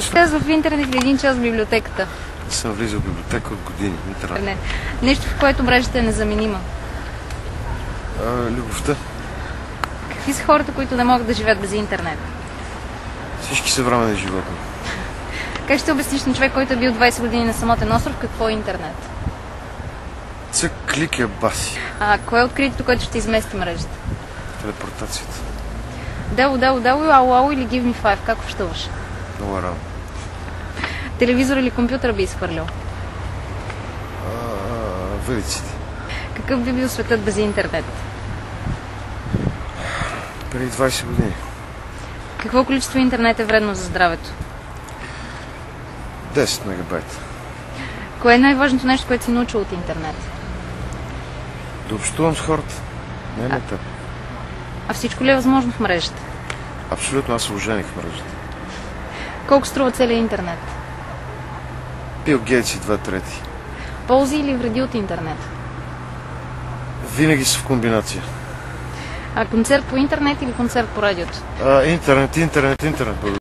Вляза в интернет или един час в библиотеката? Не съм влизал в библиотека от години. Не. Нещо, в което мрежата е незаменима. Любовта. Какви са хората, които не могат да живеят без интернет? Всички съвременни животни. Как ще обясниш на човек, който е бил 20 години на самотен остров, какво е интернет? Цък, клик е баси. Кое е откритието, което ще измести мрежата? Телепортацията. Дало, ау или give me five? Как общуваш? Много рано. Телевизор или компютър би изхвърлял? Въдиците. Какъв би бил светът без интернет? Преди 20 години. Какво количество интернет е вредно за здравето? 10 мегабайта. Кое е най-важното нещо, което си научил от интернет? Да общувам с хората. Не на теб. А всичко ли е възможно в мрежата? Абсолютно, аз се ожених в мрежата. Колко струва целият интернет? Бил Гейтс и 2/3. Ползи или вреди от интернет? Винаги са в комбинация. Концерт по интернет или концерт по радиото? Интернет.